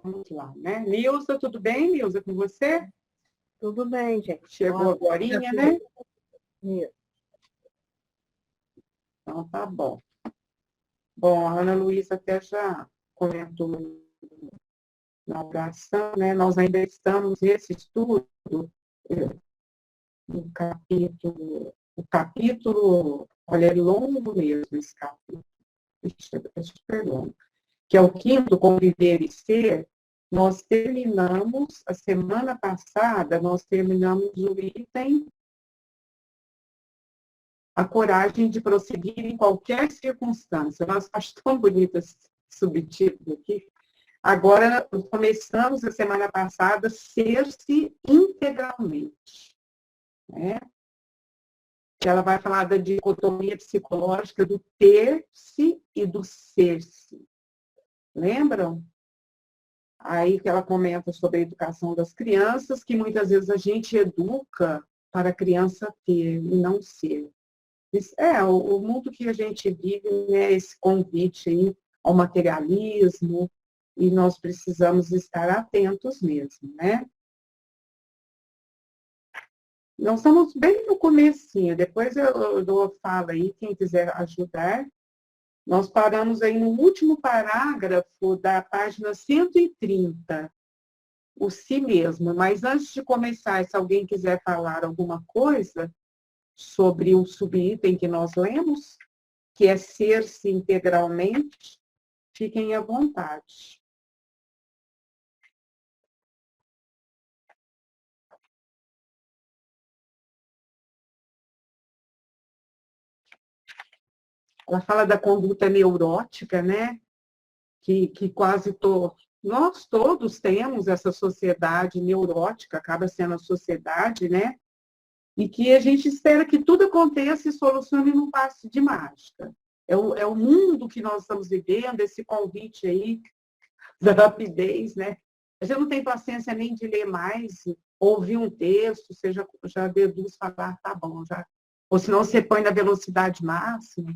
Vamos lá, né? Nilza, tudo bem, Nilza, com você? Tudo bem, gente. Chegou agorinha, né? Isso. Então, tá bom. Bom, a Ana Luísa até já comentou na oração, né? Nós ainda estamos nesse estudo, o capítulo, olha, é longo mesmo esse capítulo, é super longo, que é o quinto, Conviver e Ser. Nós terminamos, a semana passada, nós terminamos o item A Coragem de Prosseguir em Qualquer Circunstância. Nós acho tão bonito esse subtítulo aqui. Agora, começamos a semana passada, Ser-se integralmente. Né? Que ela vai falar da dicotomia psicológica do ter-se e do ser-se. Lembram? Aí que ela comenta sobre a educação das crianças, que muitas vezes a gente educa para a criança ter e não ser. O mundo que a gente vive é esse convite aí ao materialismo, e nós precisamos estar atentos mesmo, né? Nós estamos bem no comecinho, depois eu dou fala aí, quem quiser ajudar. Nós paramos aí no último parágrafo da página 130, o si mesmo. Mas antes de começar, se alguém quiser falar alguma coisa sobre o subitem que nós lemos, que é ser-se integralmente, fiquem à vontade. Ela fala da conduta neurótica, né? Que nós todos temos essa sociedade neurótica, acaba sendo a sociedade, né? E que a gente espera que tudo aconteça e solucione num passe de mágica. É o mundo que nós estamos vivendo, esse convite aí da rapidez, né? A gente não tem paciência nem de ler mais, ouvir um texto, você já deduz, falar, tá bom, já. Ou senão você põe na velocidade máxima.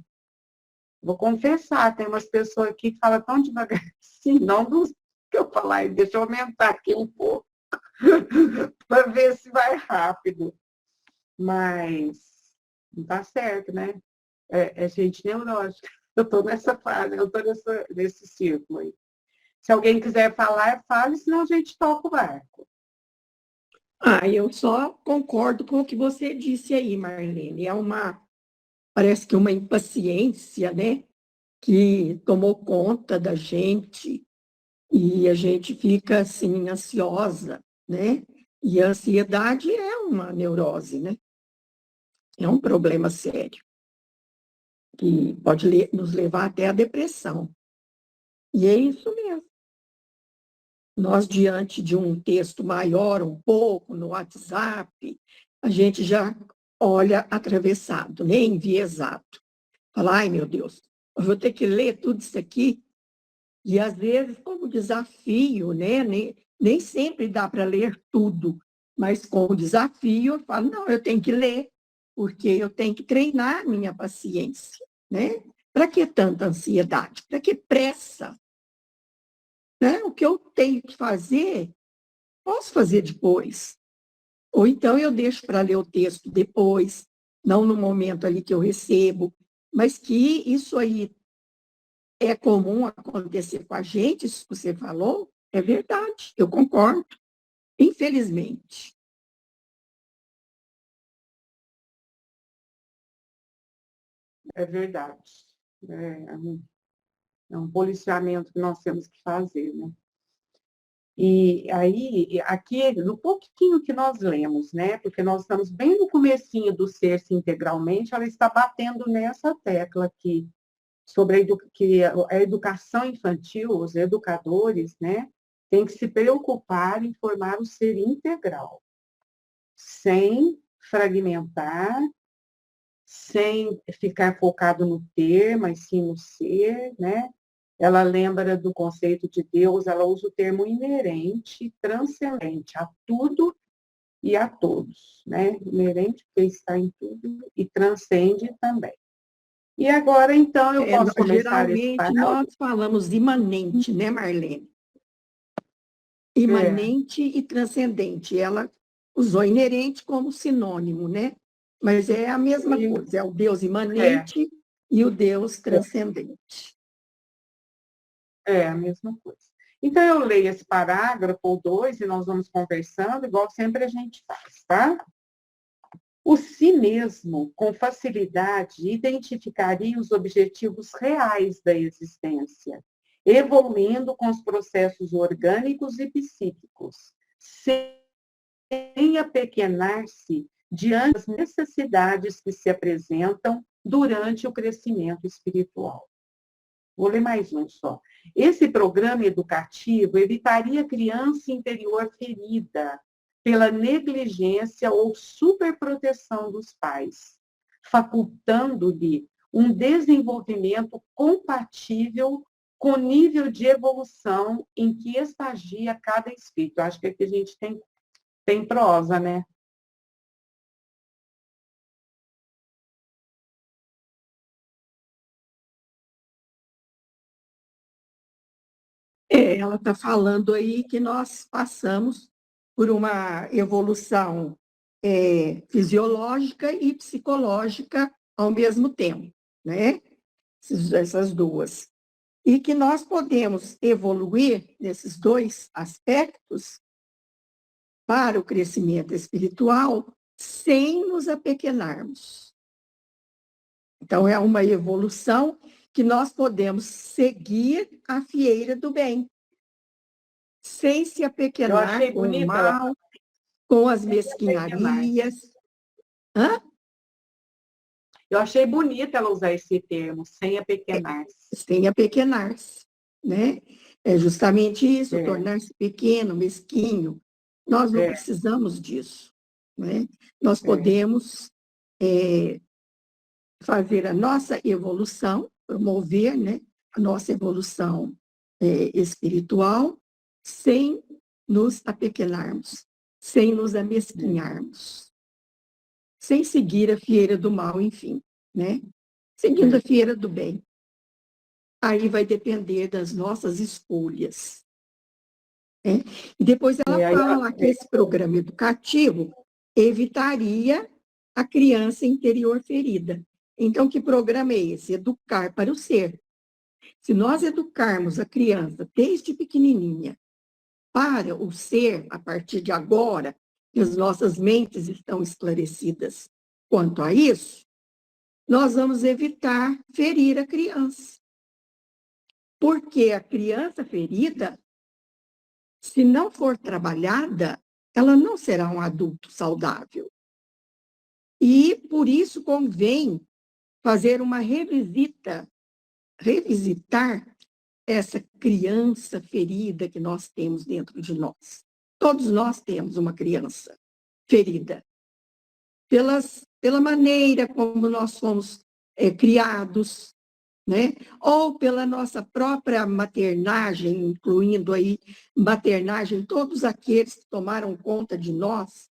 Vou confessar, tem umas pessoas aqui que falam tão devagar assim, não do que eu falar, deixa eu aumentar aqui um pouco, para ver se vai rápido. Mas não está certo, né? É gente neurótica. Eu estou nessa fase, eu estou nesse círculo aí. Se alguém quiser falar, fale, senão a gente toca o barco. Eu só concordo com o que você disse aí, Marlene. Parece que uma impaciência, né, que tomou conta da gente e a gente fica, assim, ansiosa, né? E a ansiedade é uma neurose, né? É um problema sério, que pode nos levar até à depressão. E é isso mesmo. Nós, diante de um texto maior, um pouco, no WhatsApp, a gente já olha atravessado, né? Enviesado. Fala, ai, meu Deus, eu vou ter que ler tudo isso aqui. E, às vezes, como desafio, né? Nem sempre dá para ler tudo, mas como desafio, eu falo, não, eu tenho que ler, porque eu tenho que treinar minha paciência, né? Para que tanta ansiedade? Para que pressa? Né? O que eu tenho que fazer, posso fazer depois. Ou então eu deixo para ler o texto depois, não no momento ali que eu recebo, mas que isso aí é comum acontecer com a gente, isso que você falou, é verdade, eu concordo, infelizmente. É verdade. É um policiamento que nós temos que fazer, né? E aí, aqui, no pouquinho que nós lemos, né? Porque nós estamos bem no comecinho do ser-se integralmente, ela está batendo nessa tecla aqui, sobre que a educação infantil, os educadores, né? Têm que se preocupar em formar o ser integral, sem fragmentar, sem ficar focado no ter, mas sim no ser, né? Ela lembra do conceito de Deus, ela usa o termo inerente, transcendente a tudo e a todos, né? Inerente porque está em tudo e transcende também. E agora, então, eu posso começar esse Geralmente, parágrafo? nós falamos imanente, né, Marlene? imanente e transcendente. Ela usou inerente como sinônimo, né? Mas é a mesma coisa, é o Deus imanente e o Deus transcendente. É a mesma coisa. Então, eu leio esse parágrafo ou 2 e nós vamos conversando, igual sempre a gente faz, tá? O si mesmo, com facilidade, identificaria os objetivos reais da existência, evoluindo com os processos orgânicos e psíquicos, sem apequenar-se diante das necessidades que se apresentam durante o crescimento espiritual. Vou ler mais um só. Esse programa educativo evitaria a criança interior ferida pela negligência ou superproteção dos pais, facultando-lhe um desenvolvimento compatível com o nível de evolução em que estagia cada espírito. Acho que aqui a gente tem prosa, né? Ela está falando aí que nós passamos por uma evolução fisiológica e psicológica ao mesmo tempo, né? Essas duas. E que nós podemos evoluir nesses dois aspectos para o crescimento espiritual sem nos apequenarmos. Então, é uma evolução que nós podemos seguir a fieira do bem, sem se apequenar com o mal, com as mesquinharias. Hã? Eu achei bonita ela usar esse termo, sem apequenar-se. Sem apequenar-se, né? É justamente isso, tornar-se pequeno, mesquinho. Nós não precisamos disso, né? Nós podemos fazer a nossa evolução, promover, né, a nossa evolução espiritual, sem nos apequenarmos, sem nos amesquinharmos, sem seguir a fieira do mal, enfim, né? Seguindo a fieira do bem. Aí vai depender das nossas escolhas. Né? E depois ela fala lá que esse programa educativo evitaria a criança interior ferida. Então, que programa é esse? Educar para o ser. Se nós educarmos a criança desde pequenininha para o ser, a partir de agora, que as nossas mentes estão esclarecidas quanto a isso, nós vamos evitar ferir a criança. Porque a criança ferida, se não for trabalhada, ela não será um adulto saudável. E, por isso, convém fazer uma revisitar essa criança ferida que nós temos dentro de nós. Todos nós temos uma criança ferida. Pela maneira como nós fomos criados, né? Ou pela nossa própria maternagem, incluindo aí maternagem, todos aqueles que tomaram conta de nós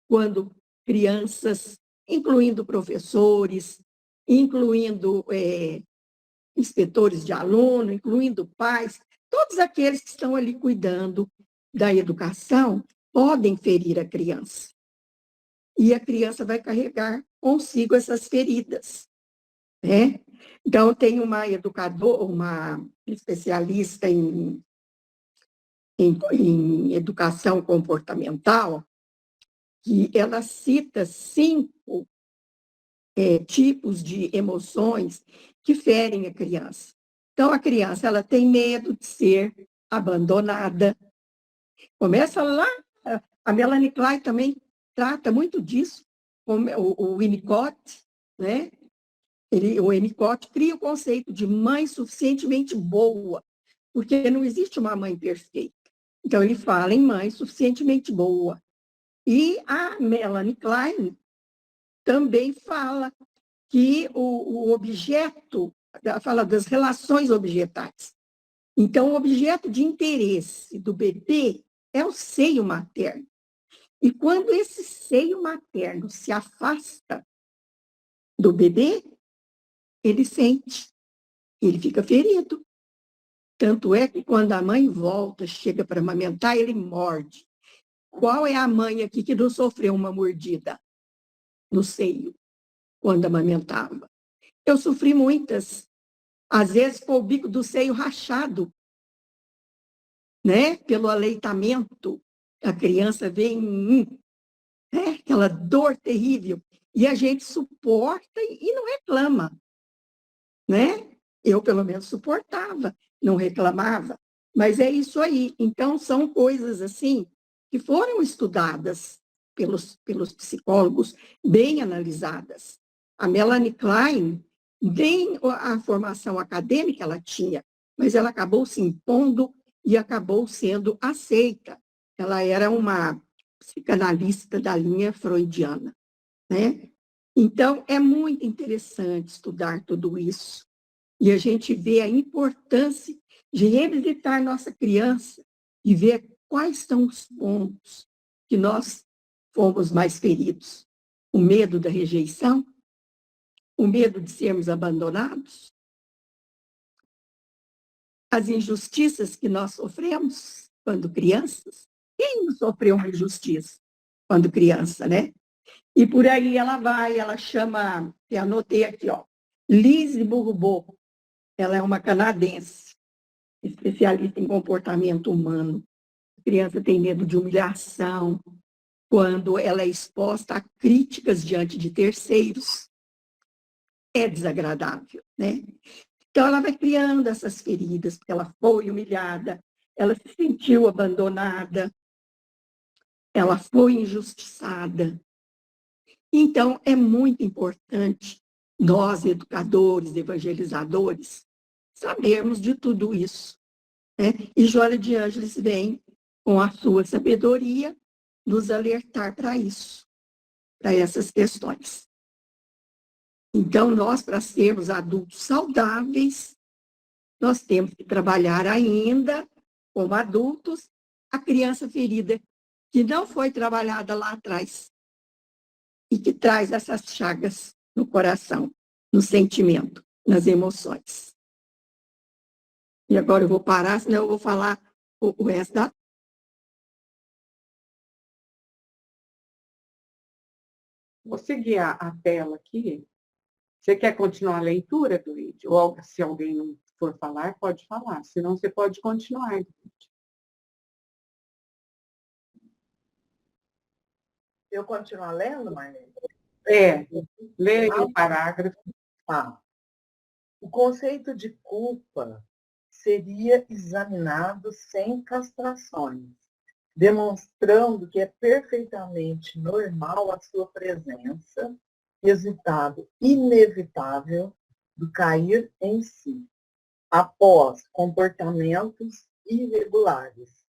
quando crianças, incluindo professores, incluindo inspetores de aluno, incluindo pais, todos aqueles que estão ali cuidando da educação podem ferir a criança. E a criança vai carregar consigo essas feridas, né? Então, tem uma educadora, uma especialista em educação comportamental, que ela cita 5 tipos de emoções que ferem a criança. Então, a criança ela tem medo de ser abandonada. Começa lá, a Melanie Klein também trata muito disso, o Winnicott, né? O Winnicott cria o conceito de mãe suficientemente boa, porque não existe uma mãe perfeita. Então, ele fala em mãe suficientemente boa. E a Melanie Klein também fala que o objeto, fala das relações objetais. Então, o objeto de interesse do bebê é o seio materno. E quando esse seio materno se afasta do bebê, ele sente, ele fica ferido. Tanto é que quando a mãe volta, chega para amamentar, ele morde. Qual é a mãe aqui que não sofreu uma mordida no seio quando amamentava? Eu sofri muitas. Às vezes, com o bico do seio rachado, né? Pelo aleitamento. A criança vem, né? Aquela dor terrível. E a gente suporta e não reclama, né? Eu, pelo menos, suportava, não reclamava. Mas é isso aí. Então, são coisas assim que foram estudadas pelos psicólogos, bem analisadas. A Melanie Klein, nem a formação acadêmica ela tinha, mas ela acabou se impondo e acabou sendo aceita. Ela era uma psicanalista da linha freudiana, né? Então, é muito interessante estudar tudo isso. E a gente vê a importância de revisitar nossa criança e ver quais são os pontos que nós fomos mais feridos. O medo da rejeição, o medo de sermos abandonados, as injustiças que nós sofremos quando crianças. Quem não sofreu uma injustiça quando criança, né? E por aí ela vai, ela chama, eu anotei aqui, ó, Lise Bourbeau. Ela é uma canadense, especialista em comportamento humano. A criança tem medo de humilhação quando ela é exposta a críticas diante de terceiros. É desagradável, né? Então, ela vai criando essas feridas, porque ela foi humilhada, ela se sentiu abandonada, ela foi injustiçada. Então, é muito importante nós, educadores, evangelizadores, sabermos de tudo isso, né? E Joana de Ângeles vem, com a sua sabedoria, nos alertar para isso, para essas questões. Então, nós, para sermos adultos saudáveis, nós temos que trabalhar ainda, como adultos, a criança ferida, que não foi trabalhada lá atrás, e que traz essas chagas no coração, no sentimento, nas emoções. E agora eu vou parar, senão eu vou falar o resto da... Vou seguir a tela aqui. Você quer continuar a leitura do vídeo? Ou se alguém não for falar, pode falar. Senão, você pode continuar. Eu continuo lendo, Marlene? É, leia o parágrafo. Ah, o conceito de culpa seria examinado sem castrações, demonstrando que é perfeitamente normal a sua presença, resultado inevitável do cair em si, após comportamentos irregulares,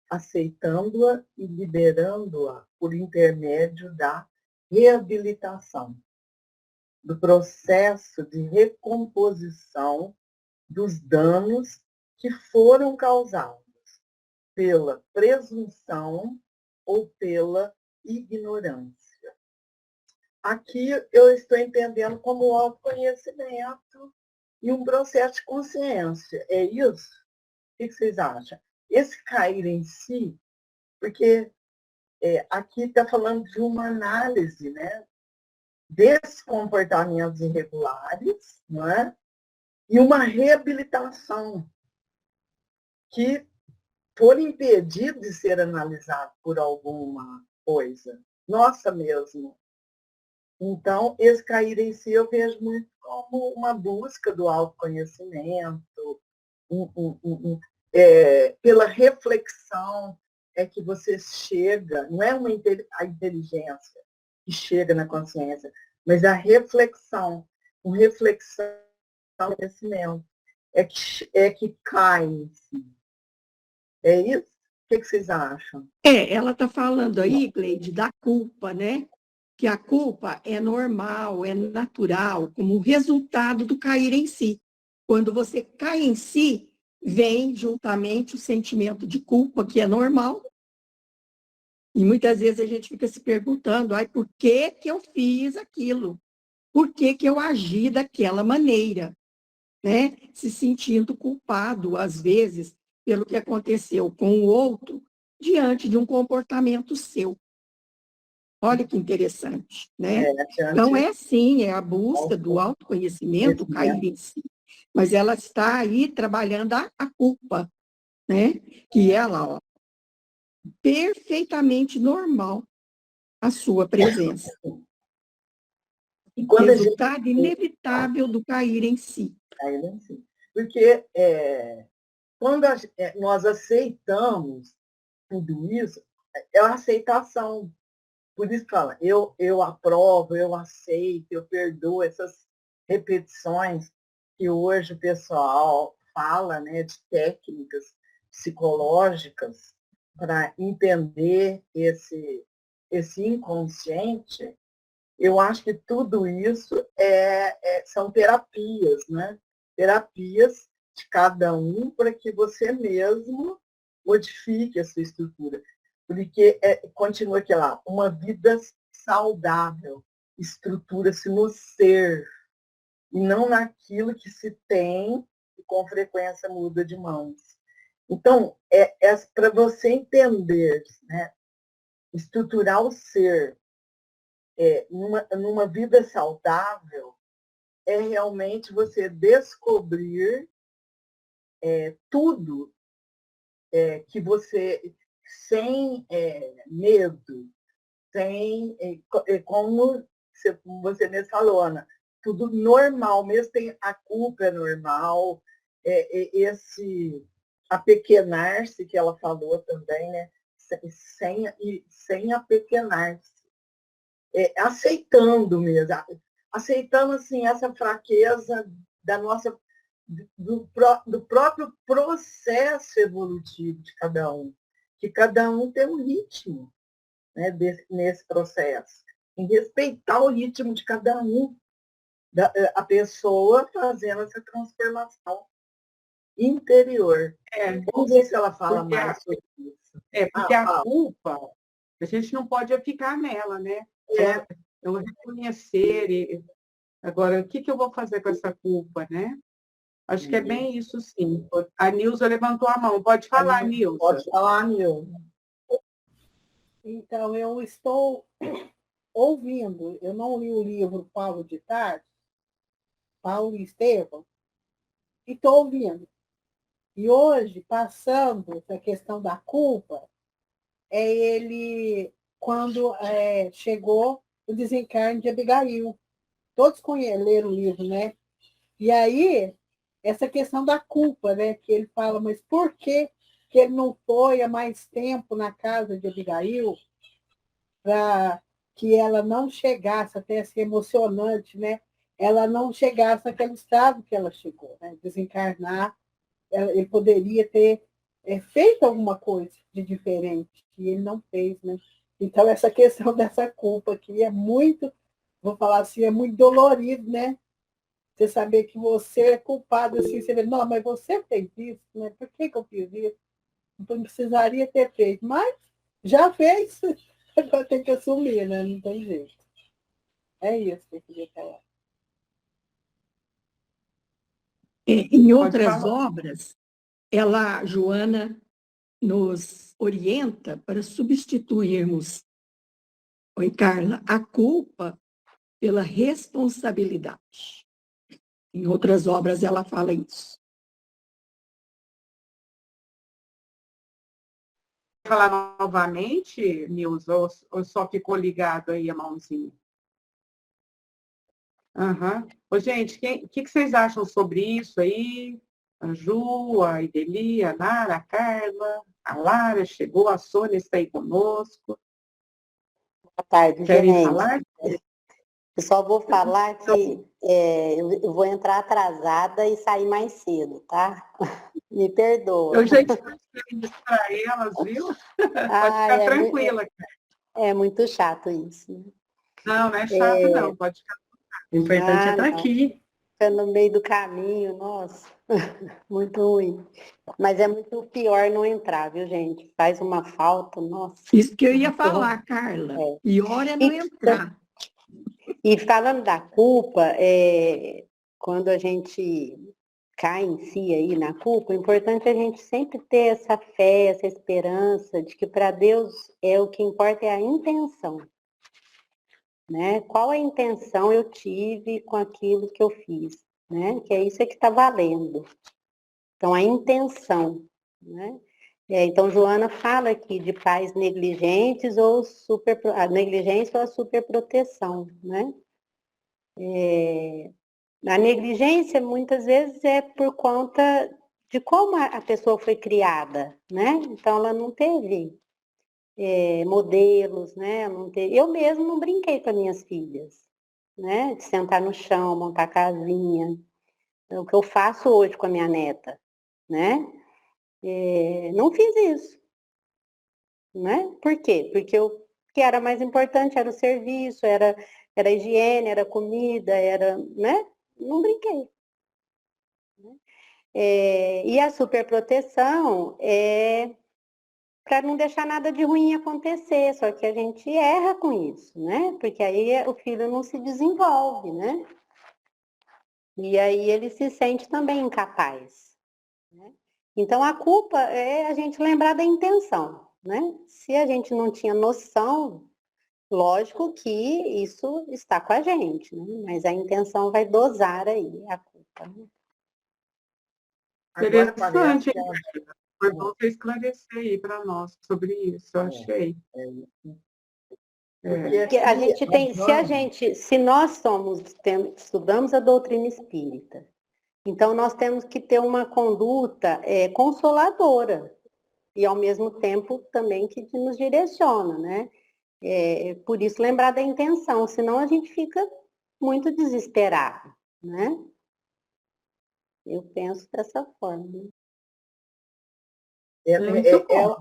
aceitando-a e liberando-a por intermédio da reabilitação, do processo de recomposição dos danos que foram causados pela presunção ou pela ignorância. Aqui eu estou entendendo como autoconhecimento e um processo de consciência. É isso? O que vocês acham? Esse cair em si, porque aqui está falando de uma análise, né, desses comportamentos irregulares, não é? E uma reabilitação que for impedido de ser analisado por alguma coisa, nossa mesmo. Então, esse cair em si eu vejo muito como uma busca do autoconhecimento, pela reflexão é que você chega, não é a inteligência que chega na consciência, mas a reflexão, com reflexão, conhecimento, é que cai em si. É isso? O que vocês acham? Ela está falando aí, Gleide, da culpa, né? Que a culpa é normal, é natural, como resultado do cair em si. Quando você cai em si, vem juntamente o sentimento de culpa, que é normal. E muitas vezes a gente fica se perguntando, por que eu fiz aquilo? Por que eu agi daquela maneira? né? Se sentindo culpado, às vezes, pelo que aconteceu com o outro, diante de um comportamento seu. Olha que interessante, né? Então, é sim, é a busca do autoconhecimento, cair em si. Mas ela está aí trabalhando a culpa, né? Que ela, ó, perfeitamente normal a sua presença. E quando Resultado inevitável do cair em si. Cair em si. Porque quando nós aceitamos tudo isso, é a aceitação. Por isso fala, eu aprovo, eu aceito, eu perdoo essas repetições que hoje o pessoal fala, né, de técnicas psicológicas para entender esse inconsciente. Eu acho que tudo isso são terapias, né? Terapias de cada um para que você mesmo modifique a sua estrutura. Porque continua aqui lá, uma vida saudável estrutura-se no ser e não naquilo que se tem e com frequência muda de mãos. Então, para você entender, né, estruturar o ser numa vida saudável, é realmente você descobrir tudo que você, sem medo, sem, como você mesmo falou, Ana, tudo normal, mesmo tem a culpa é normal, esse apequenar-se que ela falou também, né? Sem apequenar-se. Aceitando mesmo, aceitando assim, essa fraqueza da nossa, do próprio processo evolutivo de cada um, que cada um tem um ritmo, né, nesse processo, em respeitar o ritmo de cada um, a pessoa fazendo essa transformação interior. Vamos ver se ela fala mais sobre isso. Porque a culpa, a gente não pode ficar nela, né? Eu reconhecer, agora, o que eu vou fazer com essa culpa, né? Acho que é bem isso, sim. A Nilza levantou a mão. Pode falar, Nilza. Pode falar, Nilza. Então, eu estou ouvindo, eu não li o livro Paulo de Tarso, Paulo e Estevão, e estou ouvindo. E hoje, passando essa questão da culpa, ele, quando chegou o desencarne de Abigail. Todos leram o livro, né? E aí, essa questão da culpa, né? Que ele fala, mas por que ele não foi há mais tempo na casa de Abigail para que ela não chegasse, até ser emocionante, né? Ela não chegasse naquele estado que ela chegou, né? Desencarnar, ele poderia ter feito alguma coisa de diferente, e ele não fez, né? Então, essa questão dessa culpa aqui é muito, vou falar assim, é muito dolorido, né? Você saber que você é culpado, assim, você vê, não, mas você fez isso, né? Por que eu fiz isso? Não precisaria ter feito, mas já fez, agora tem que assumir, né? Não tem jeito. É isso que eu queria falar. Em outras obras, Joana, nos orienta para substituirmos, Carla, a culpa pela responsabilidade. Em outras obras, ela fala isso. Falar novamente, Nilza, ou só ficou ligado aí a mãozinha? Ô, gente, o que vocês acham sobre isso aí? A Ju, a Ideli, a Nara, a Carla, a Lara chegou, a Sônia está aí conosco. Boa tarde, Querem gente. falar? Eu só vou falar que eu vou entrar atrasada e sair mais cedo, tá? Me perdoa. Eu já expliquei isso para elas, viu? Pode ficar tranquila. É muito chato isso. Né? Não é chato, não. Pode ficar. O importante é estar aqui. Fica no meio do caminho, nossa, muito ruim. Mas é muito pior não entrar, viu, gente? Faz uma falta, nossa. Isso que eu ia falar, Carla. Pior é não entrar. E falando da culpa, quando a gente cai em si aí na culpa, o importante é a gente sempre ter essa fé, essa esperança de que para Deus o que importa é a intenção, né? Qual a intenção eu tive com aquilo que eu fiz, né? Que é isso que está valendo. Então, a intenção, né? Então, Joana fala aqui de pais negligentes ou a negligência ou a superproteção, né? A negligência, muitas vezes, é por conta de como a pessoa foi criada, né? Então, ela não teve modelos, né? Eu mesmo não brinquei com as minhas filhas, né? De sentar no chão, montar casinha. É o que eu faço hoje com a minha neta, né? Não fiz isso, né? Por quê? Porque o que era mais importante era o serviço, era a higiene, era a comida, né? Não brinquei. E a superproteção é para não deixar nada de ruim acontecer, só que a gente erra com isso, né? Porque aí o filho não se desenvolve, né? E aí ele se sente também incapaz, né? Então a culpa é a gente lembrar da intenção, né? Se a gente não tinha noção, lógico que isso está com a gente, né? Mas a intenção vai dosar aí a culpa, né? Agora parece Interessante, que foi bom você esclarecer aí para nós sobre isso, eu achei. porque Porque a aqui gente tem, se nós estudamos a doutrina espírita, então nós temos que ter uma conduta consoladora e ao mesmo tempo também que nos direciona, né? Por isso lembrar da intenção, senão a gente fica muito desesperado, né? Eu penso dessa forma. Muito bom.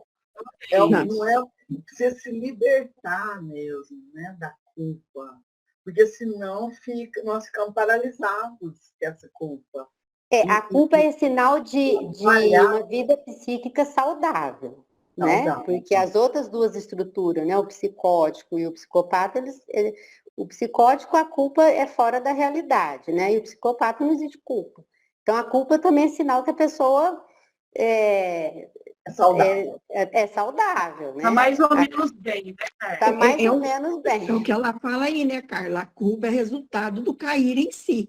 não é você se libertar mesmo, né, da culpa, porque senão nós ficamos paralisados com essa culpa. A culpa é sinal de uma vida psíquica saudável, né? Porque as outras duas estruturas, né, o psicótico e o psicopata, o psicótico, a culpa é fora da realidade, né? E o psicopata não existe culpa. Então, a culpa também é sinal que a pessoa é saudável, né? Está mais ou menos bem, né, Carla? Está mais ou menos bem. É o que ela fala aí, né, Carla? A culpa é resultado do cair em si.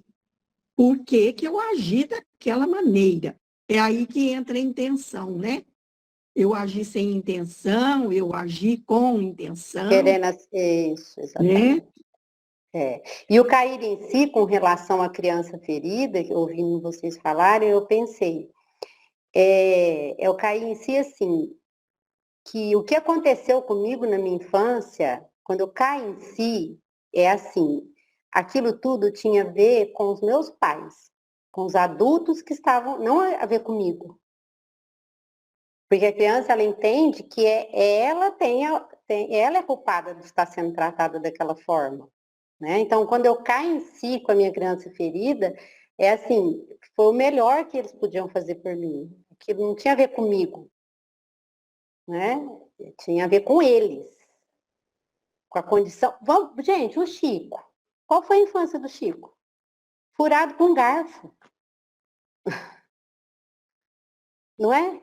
Por que que eu agi daquela maneira? É aí que entra a intenção, né? Eu agi sem intenção, eu agi com intenção. Querendo isso, exatamente. Né? E o cair em si, com relação à criança ferida, ouvindo vocês falarem, eu pensei, o cair em si assim, que o que aconteceu comigo na minha infância, quando eu caio em si, é assim, aquilo tudo tinha a ver com os meus pais, com os adultos que estavam, não a ver comigo. Porque a criança, ela entende que ela é culpada de estar sendo tratada daquela forma, né? Então, quando eu caio em si com a minha criança ferida, é assim, foi o melhor que eles podiam fazer por mim. Aquilo não tinha a ver comigo, né? Tinha a ver com eles, com a condição. Gente, o Chico. Qual foi a infância do Chico? Furado com garfo. Não é?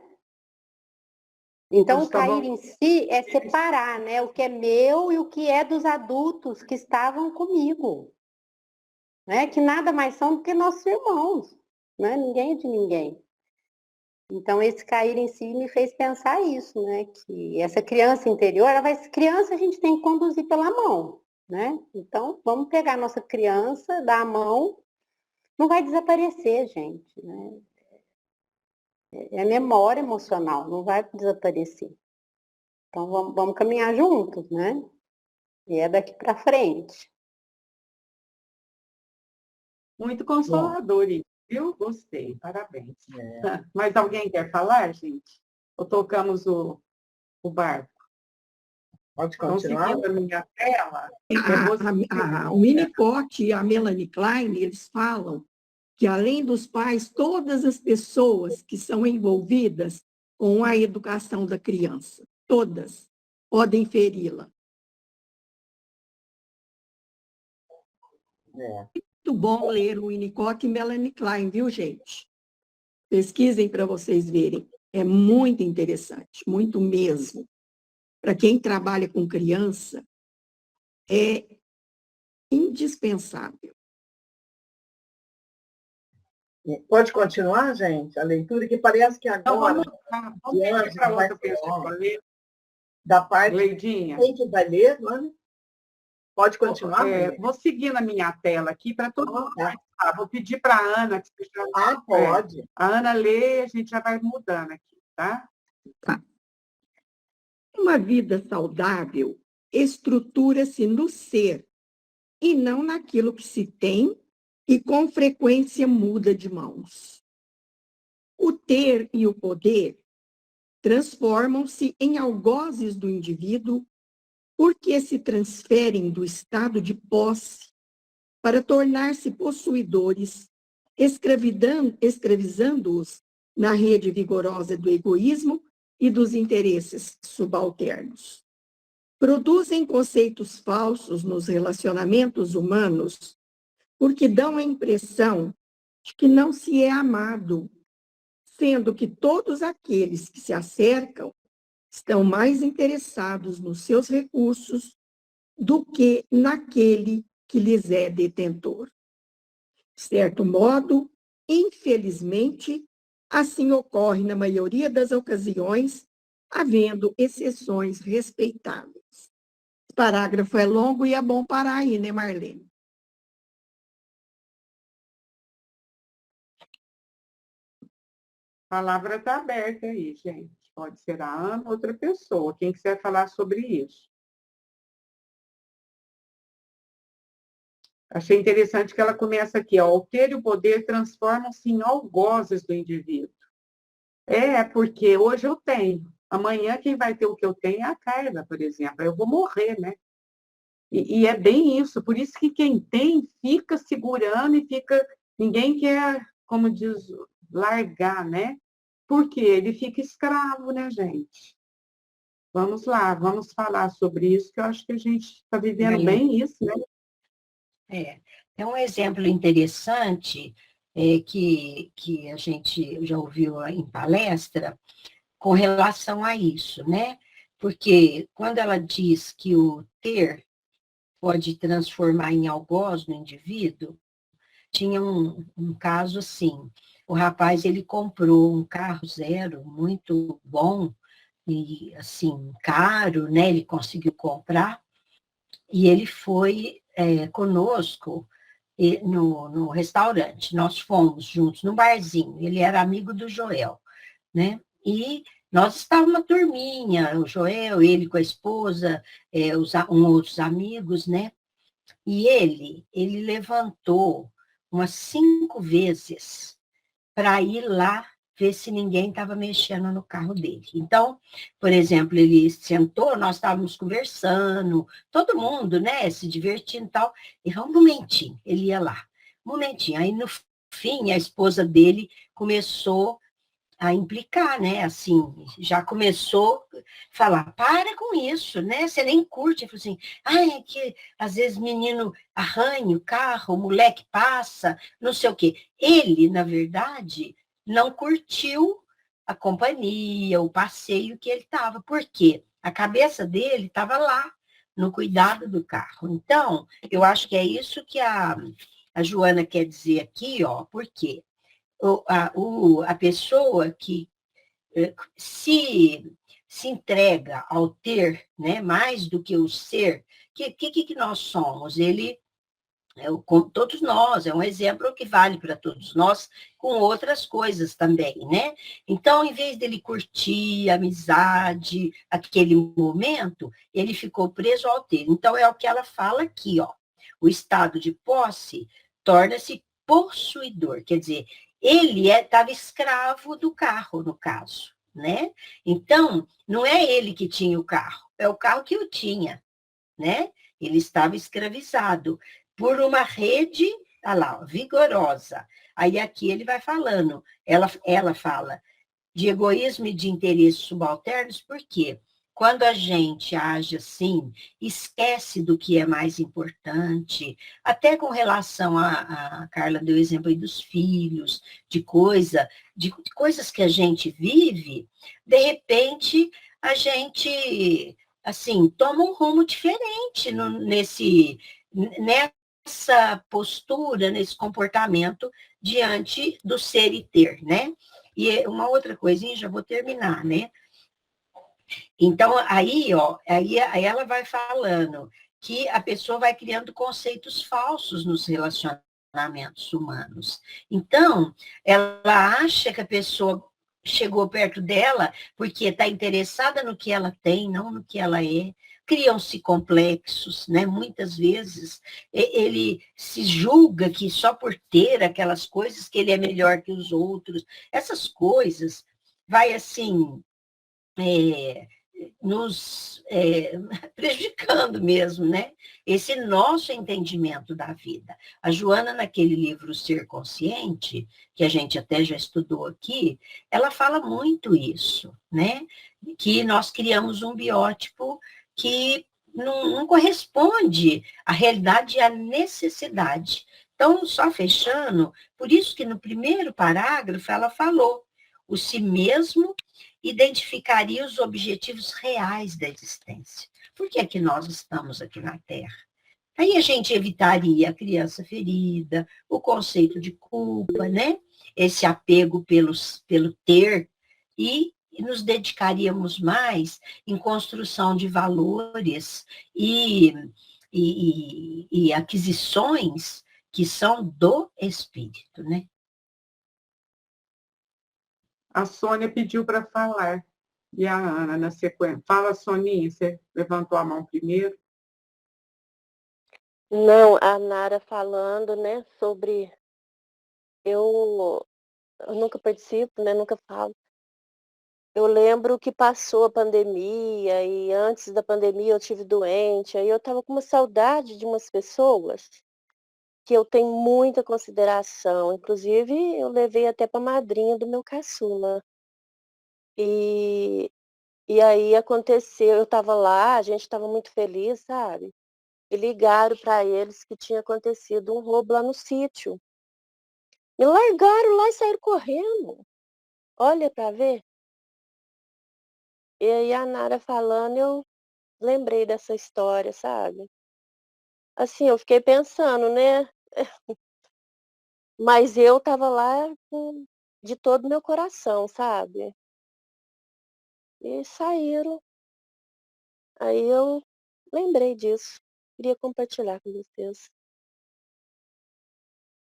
Então, o cair em si é separar, né? O que é meu e o que é dos adultos que estavam comigo. Né? Que nada mais são do que nossos irmãos. Né? Ninguém é de ninguém. Então, esse cair em si me fez pensar isso, né? Que essa criança interior, criança a gente tem que conduzir pela mão, né? Então, vamos pegar a nossa criança, dar a mão, não vai desaparecer, gente, né? É memória emocional, não vai desaparecer. Então, vamos caminhar juntos, né? E é daqui para frente. Muito consolador isso, viu? Gostei, parabéns. Mas alguém quer falar, gente? Ou tocamos o barco? Pode continuar? Estão seguindo a minha tela? O Winnicott e a Melanie Klein, eles falam que, além dos pais, todas as pessoas que são envolvidas com a educação da criança, todas, podem feri-la. Muito bom ler o Winnicott e Melanie Klein, viu, gente? Pesquisem para vocês verem. É muito interessante, muito mesmo. Para quem trabalha com criança, é indispensável. Pode continuar, gente, a leitura, que parece que Então, agora, vamos pedir para outra pessoa ler. da parte Leidinha, quem que vai ler, Ana? Pode continuar? vou seguir na minha tela aqui para todo mundo Tá. participar. Vou pedir para a Ana, que já, Ah, pode. a Ana lê, a gente já vai mudando aqui, tá? Uma vida saudável estrutura-se no ser e não naquilo que se tem e com frequência muda de mãos. O ter e o poder transformam-se em algozes do indivíduo porque se transferem do estado de posse para tornar-se possuidores, escravizando-os na rede vigorosa do egoísmo e dos interesses subalternos. Produzem conceitos falsos nos relacionamentos humanos porque dão a impressão de que não se é amado, sendo que todos aqueles que se acercam estão mais interessados nos seus recursos do que naquele que lhes é detentor. De certo modo, infelizmente, assim ocorre na maioria das ocasiões, havendo exceções respeitáveis. Esse parágrafo é longo e é bom parar aí, né, Marlene? A palavra está aberta aí, gente. Pode ser a Ana ou outra pessoa. Quem quiser falar sobre isso. Achei interessante que ela começa aqui, ó, o ter e o poder transformam-se em algozes do indivíduo. Porque hoje eu tenho. Amanhã quem vai ter o que eu tenho é a Carla, por exemplo. Eu vou morrer, né? E é bem isso. Por isso que quem tem fica segurando e fica... Ninguém quer, como diz, largar, né? Porque ele fica escravo, né, gente? Vamos lá, vamos falar sobre isso, que eu acho que a gente está vivendo bem isso, né? É um exemplo interessante que a gente já ouviu em palestra com relação a isso, né? Porque quando ela diz que o ter pode transformar em algoz no indivíduo, tinha um caso assim, o rapaz ele comprou um carro zero muito bom e assim caro, né? Ele conseguiu comprar e ele foi conosco no restaurante. Nós fomos juntos no barzinho. Ele era amigo do Joel, né? E nós estávamos uma turminha, o Joel, ele com a esposa, outros amigos, né? E ele levantou umas 5 vezes para ir lá ver se ninguém estava mexendo no carro dele. Então, por exemplo, ele sentou, nós estávamos conversando, todo mundo, né, se divertindo e tal, e um momentinho, ele ia lá, um momentinho. Aí, no fim, a esposa dele começou a implicar, né, assim, já começou a falar, para com isso, né, você nem curte. Ele falou assim, é que às vezes menino arranha o carro, o moleque passa, não sei o quê. Ele, na verdade, não curtiu a companhia, o passeio que ele estava, porque a cabeça dele estava lá, no cuidado do carro. Então, eu acho que é isso que a Joana quer dizer aqui, ó, porque a pessoa que se entrega ao ter, né, mais do que o ser, que nós somos? Todos nós, é um exemplo que vale para todos nós, com outras coisas também, né? Então, em vez dele curtir a amizade, aquele momento, ele ficou preso ao ter. Então, é o que ela fala aqui, ó. O estado de posse torna-se possuidor, quer dizer, ele estava escravo do carro, no caso, né? Então, não é ele que tinha o carro, é o carro que o tinha, né? Ele estava escravizado por uma rede, olha lá, vigorosa. Aí aqui ele vai falando, ela fala de egoísmo e de interesses subalternos, por quê? quando a gente age assim, esquece do que é mais importante, até com relação a Carla deu exemplo aí dos filhos, de coisas que a gente vive, de repente a gente assim toma um rumo diferente nessa postura, nesse comportamento diante do ser e ter, né? E uma outra coisinha, já vou terminar, né? Então, aí, ó, aí ela vai falando que a pessoa vai criando conceitos falsos nos relacionamentos humanos. Então, ela acha que a pessoa chegou perto dela porque está interessada no que ela tem, não no que ela é. Criam-se complexos, né? Muitas vezes ele se julga que só por ter aquelas coisas que ele é melhor que os outros. Essas coisas vai assim nos prejudicando mesmo, né? Esse nosso entendimento da vida. A Joana, naquele livro Ser Consciente, que a gente até já estudou aqui, ela fala muito isso, né? Que nós criamos um biótipo que não corresponde à realidade e à necessidade. Então, só fechando, por isso que no primeiro parágrafo ela falou o si mesmo identificaria os objetivos reais da existência. Por que é que nós estamos aqui na Terra? Aí a gente evitaria a criança ferida, o conceito de culpa, né? Esse apego pelo ter, e nos dedicaríamos mais em construção de valores e aquisições que são do espírito, né? A Sônia pediu para falar. E a Ana, na sequência. Fala, Soninha, você levantou a mão primeiro. Não, a Nara falando, né, sobre eu, eu nunca participo, né, nunca falo. Eu lembro que passou a pandemia e antes da pandemia eu tive doente, aí eu estava com uma saudade de umas pessoas que eu tenho muita consideração, inclusive eu levei até para madrinha do meu caçula. E, e aí aconteceu, eu estava lá, a gente estava muito feliz, sabe? E ligaram para eles que tinha acontecido um roubo lá no sítio. Me largaram lá e saíram correndo. Olha para ver. E aí a Nara falando, eu lembrei dessa história, sabe? Assim, eu fiquei pensando, né? Mas eu estava lá de todo o meu coração, sabe? E saíram. Aí eu lembrei disso. Queria compartilhar com vocês.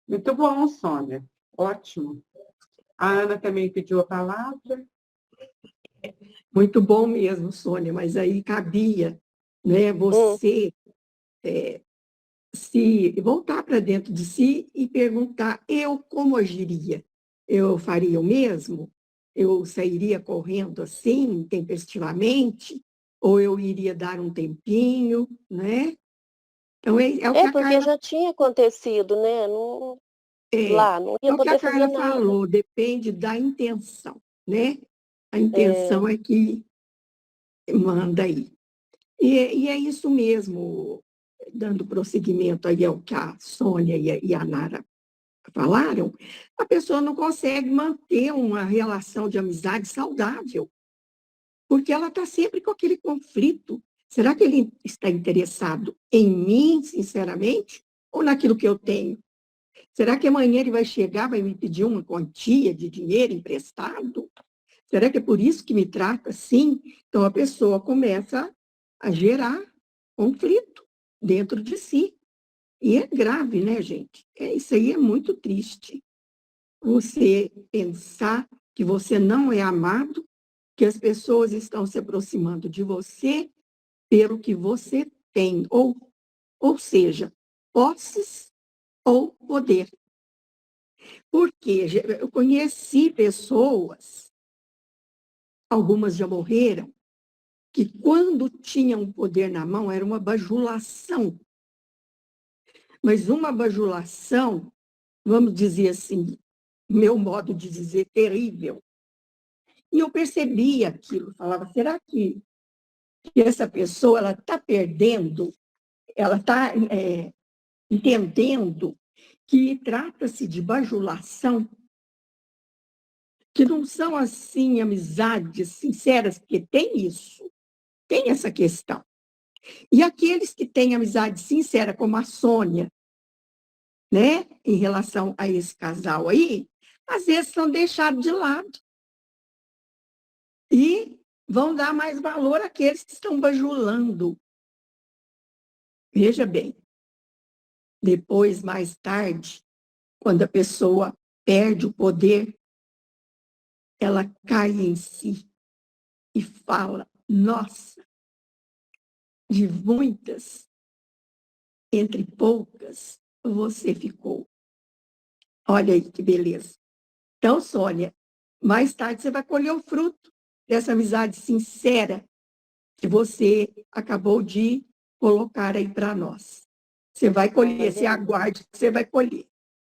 Muito bom, Sônia. Ótimo. A Ana também pediu a palavra. Muito bom mesmo, Sônia, mas aí cabia, né, você se voltar para dentro de si e perguntar, eu como agiria? Eu faria o mesmo? Eu sairia correndo assim, tempestivamente? Ou eu iria dar um tempinho, né? Então, é o que a Porque Carla, já tinha acontecido, né? Não, é, lá, não é ia o que a poder fazer Carla nada. falou, depende da intenção, né? A É, intenção é que manda aí. E é isso mesmo, dando prosseguimento aí ao que a Sônia e a Nara falaram, a pessoa não consegue manter uma relação de amizade saudável, porque ela está sempre com aquele conflito. Será que ele está interessado em mim, sinceramente, ou naquilo que eu tenho? Será que amanhã ele vai chegar, vai me pedir uma quantia de dinheiro emprestado? Será que é por isso que me trata assim? Então a pessoa começa a gerar conflito dentro de si. E é grave, né, gente? Isso aí é muito triste. Você pensar que você não é amado, que as pessoas estão se aproximando de você pelo que você tem, ou seja, posses ou poder. Porque eu conheci pessoas, algumas já morreram, que quando tinham poder na mão era uma bajulação. Mas uma bajulação, vamos dizer assim, meu modo de dizer, terrível. E eu percebia aquilo, falava, será que que essa pessoa ela está perdendo, ela está entendendo que trata-se de bajulação, que não são assim amizades sinceras, porque tem isso, tem essa questão. E aqueles que têm amizade sincera, como a Sônia, né, em relação a esse casal aí, às vezes são deixados de lado. E vão dar mais valor àqueles que estão bajulando. Veja bem, depois, mais tarde, quando a pessoa perde o poder, ela cai em si e fala, nossa, de muitas, entre poucas, você ficou. Olha aí que beleza. Então, Sônia, mais tarde você vai colher o fruto dessa amizade sincera que você acabou de colocar aí para nós. Você vai colher, você aguarde que você vai colher.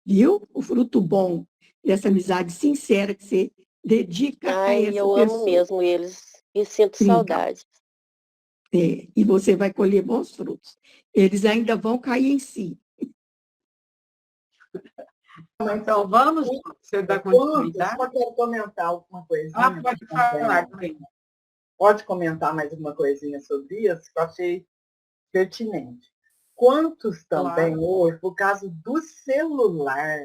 Viu? O fruto bom dessa amizade sincera que você dedica a essa eu pessoa. amo mesmo eles e sinto Então, saudade. e você vai colher bons frutos. Eles ainda vão cair em si. Então, vamos, você dá Quando, continuidade? só quero comentar alguma coisinha. Pode falar, Glenn. Pode comentar mais uma coisinha sobre isso, que eu achei pertinente. Quantos também hoje, por causa do celular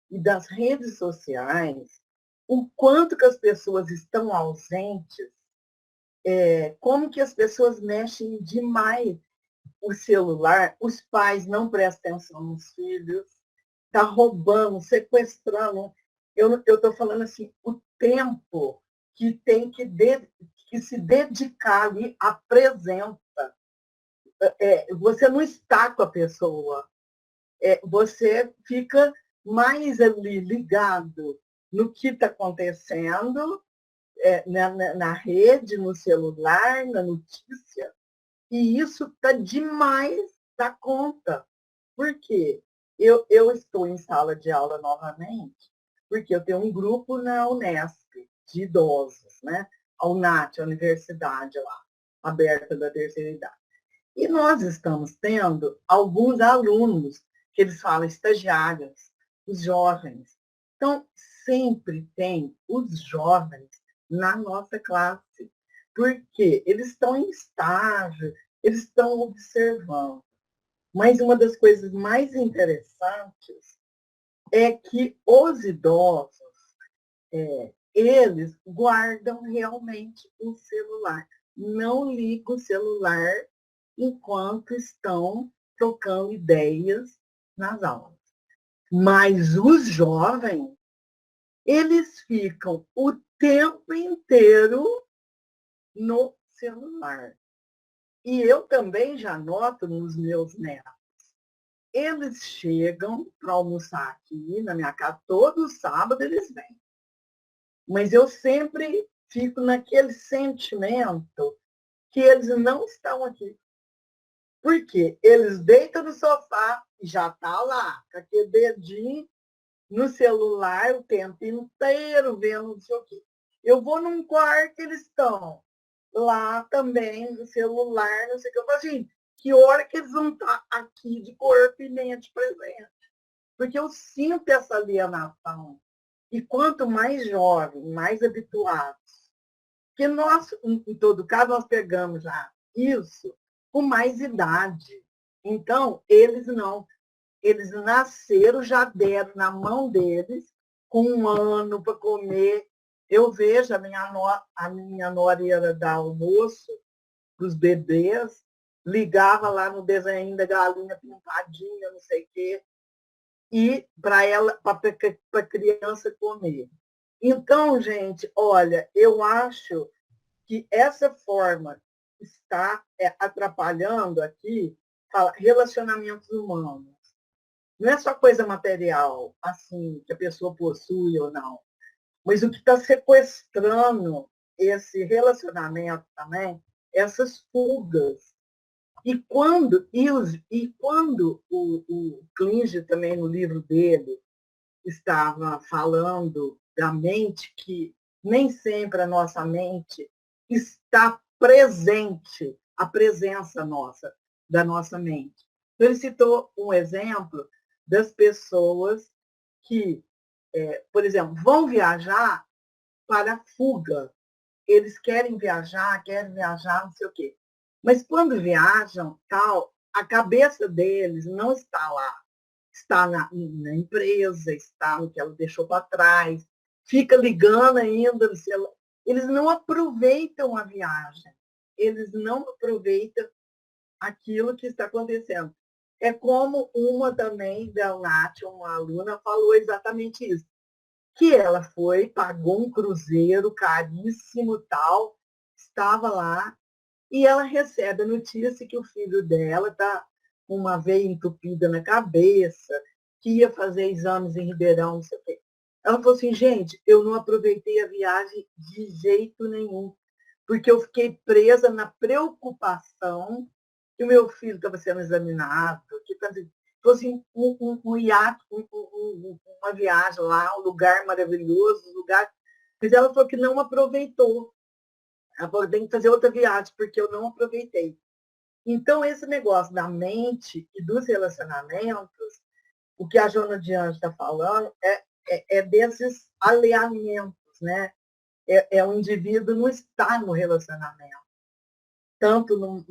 e das redes sociais, o quanto que as pessoas estão ausentes, como que as pessoas mexem demais o celular, os pais não prestam atenção nos filhos, está roubando, sequestrando. Eu estou falando assim, o tempo que tem que se dedicar ali à presença. Você não está com a pessoa, você fica mais ali ligado no que está acontecendo na rede, no celular, na notícia, e isso está demais da conta. Por quê? Eu estou em sala de aula novamente, porque eu tenho um grupo na Unesp de idosos, né? A UNAT, a universidade lá, aberta da terceira idade. E nós estamos tendo alguns alunos, que eles falam estagiários, os jovens. Então, sempre tem os jovens na nossa classe, porque eles estão em estágio, eles estão observando. Mas uma das coisas mais interessantes é que os idosos, eles guardam realmente o celular. Não ligam o celular enquanto estão trocando ideias nas aulas. Mas os jovens, eles ficam o tempo inteiro no celular. E eu também já noto nos meus netos. Eles chegam para almoçar aqui na minha casa, todo sábado eles vêm. Mas eu sempre fico naquele sentimento que eles não estão aqui. Porque eles deitam no sofá e já está lá, com aquele dedinho no celular o tempo inteiro, vendo não sei o quê. Eu vou num quarto, eles estão lá também, no celular, não sei o que. Eu falo assim, que hora que eles vão estar aqui de corpo e mente presente? Porque eu sinto essa alienação. E quanto mais jovem, mais habituados. Porque nós, em todo caso, nós pegamos já isso com mais idade. Então, eles não. Eles nasceram, já deram na mão deles, com 1 ano para comer. Eu vejo a minha nora ia dar almoço para os bebês, ligava lá no desenho da galinha pintadinha, não sei o quê, e para a criança comer. Então, gente, olha, eu acho que essa forma está atrapalhando aqui relacionamentos humanos. Não é só coisa material, assim, que a pessoa possui ou não, mas o que está sequestrando esse relacionamento também, essas fugas. E quando o Klinge também, no livro dele, estava falando da mente, que nem sempre a nossa mente está presente, a presença nossa, da nossa mente. Então, ele citou um exemplo das pessoas que, por exemplo, vão viajar para fuga. Eles querem viajar, não sei o quê. Mas quando viajam, tal, a cabeça deles não está lá. Está na empresa, está no que ela deixou para trás, fica ligando ainda no celular. Eles não aproveitam a viagem. Eles não aproveitam aquilo que está acontecendo. É como uma também, da Nath, uma aluna, falou exatamente isso. Que ela foi, pagou um cruzeiro caríssimo, tal, estava lá, e ela recebe a notícia que o filho dela está com uma veia entupida na cabeça, que ia fazer exames em Ribeirão, não sei o quê. Ela falou assim, gente, eu não aproveitei a viagem de jeito nenhum, porque eu fiquei presa na preocupação que o meu filho estava sendo examinado, que fosse um hiato, uma viagem lá, um lugar maravilhoso, mas ela falou que não aproveitou. Ela falou, tem que fazer outra viagem, porque eu não aproveitei. Então, esse negócio da mente e dos relacionamentos, o que a Joana de Anjos está falando é desses alinhamentos, né? O indivíduo não está no relacionamento. Tanto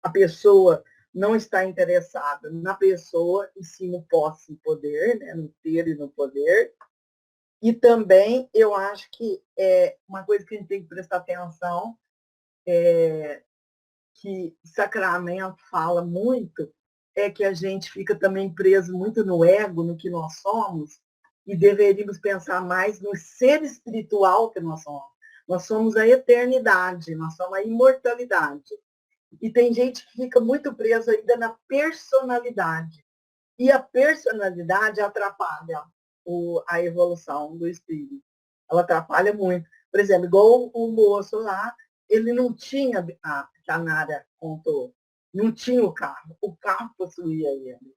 a pessoa não está interessada na pessoa, e sim no posse e poder, né? No ter e no poder. E também, eu acho que uma coisa que a gente tem que prestar atenção, que Sacramento fala muito, é que a gente fica também preso muito no ego, no que nós somos, e deveríamos pensar mais no ser espiritual que nós somos. Nós somos a eternidade, nós somos a imortalidade. E tem gente que fica muito preso ainda na personalidade. E a personalidade atrapalha a evolução do espírito. Ela atrapalha muito. Por exemplo, igual o moço lá, ele não tinha, a Nara contou, não tinha o carro possuía ele.